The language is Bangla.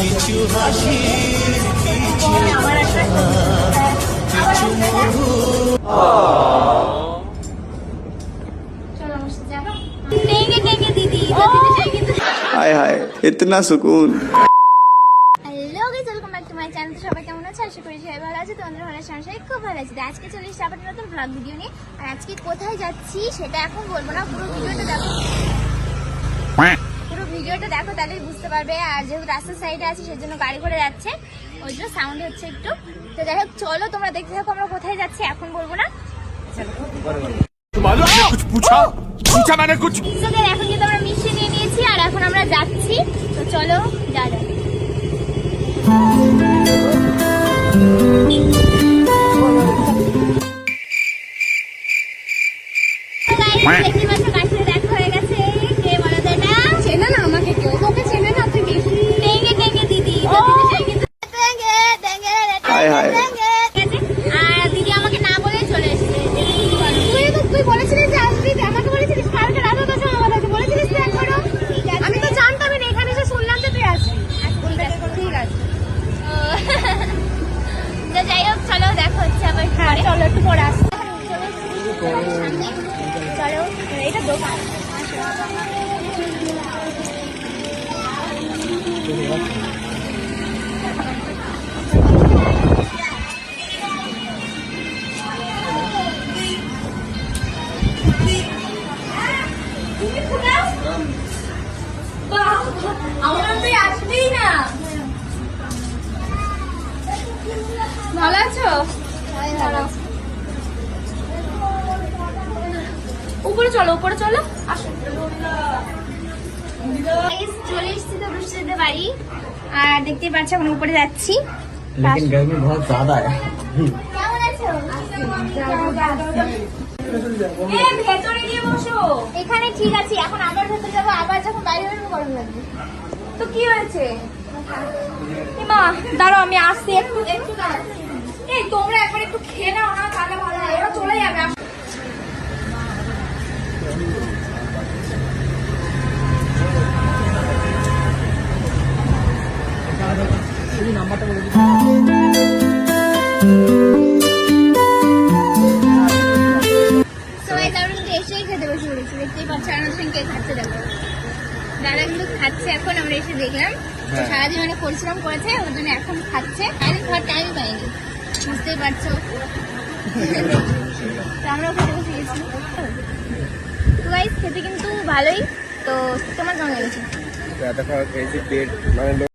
কিছু হাসি কিছু हाय हाय इतना सुकून। Hello guys, welcome back to my channel. সবাই কেমন আছো? আশা করি সবাই ভালো আছে। তোমাদের ভালো সংসারে খুব ভালো আছে। আজকে চলে এসেছি আবার নতুন ব্লগ ভিডিও নিয়ে। আর আজকে কোথায় যাচ্ছি সেটা এখন বলবো না, পুরো ভিডিওটা দেখো, পুরো ভিডিওটা দেখো তাহলেই বুঝতে পারবে। আর যেহেতু রাস্তার সাইডে আছে সেজন্য গাড়ি করে যাচ্ছে, ওই জন্য সাউন্ড হচ্ছে একটু। তো যাই হোক, চলো তোমরা দেখতে থাকো আমরা কোথায় যাচ্ছি, এখন বলবো না। कुछ पूछा पूछा मैंने कुछ। So guys, এখন কিন্তু আমরা মিষ্টি নিয়ে নিয়েছি আর এখন আমরা যাচ্ছি। তো চলো যা যাক। দেখতে পাচ্ছ কাছে দেখা হয়ে গেছে। কে বলো তো এটা? চেনে না আমাকে কেউ, তোকে চেনে না তুই বেশি। টেঙ্গে টেঙ্গে দিদি, টেঙ্গে টেঙ্গে হায় হায়। আর দিদি আমাকে না বলে চলে এসেছে। তুই বলেছিলিস যে আসবি, আমাকে বলেছিলিস কালকে রাতে তো আমাকে বলেছিলিস প্ল্যান করো। আমি তো জানতামই না, এখানে এসে শুনলাম যে তুই আসবি। ঠিক আছে। তো যাই হোক, চলো দেখা হচ্ছে আবার। হ্যাঁ চলো, একটু পরে আসবো। চলো, এটা দোকান। আমার তুই আসবেই না। ভালো আছো? উপরে চলো, উপরে চলো, আসো। চলে এসছি তো বৃষ্টিতে বাড়ি, আর দেখতে পাচ্ছ এখন উপরে যাচ্ছি। लेकिन गर्मी बहुत ज्यादा है। কেমন আছো? ভেতরে গিয়ে বসো। এখানে ঠিক আছে, এখন আবার ভেতরে যাবো, আবার যখন বাইরে বেরোবো গরম লাগবে। তো কি হয়েছে? মা দাঁড়াও, আমি আসছি, একটু একটু দাঁড়াও। এই তোমরা একবার একটু খেয়ে নাও না, তাহলে ভালো হয়। ওরা চলে যাবে। এসেই খেতে বসে পড়েছি, দেখতেই পাচ্ছ। কে খাচ্ছে দেখো, দাদা কিন্তু খাচ্ছে। এখন আমরা এসে দেখলাম সারাদিন অনেক পরিশ্রম করেছে, ওর জন্য এখন খাচ্ছে। আমি খাওয়ার টাইম পাইনি, বুঝতেই পারছো। তো আমরাও খেতে বসে গেছি। তো গাইস, খেতে কিন্তু ভালোই। তো তোমার কেমন লেগেছে?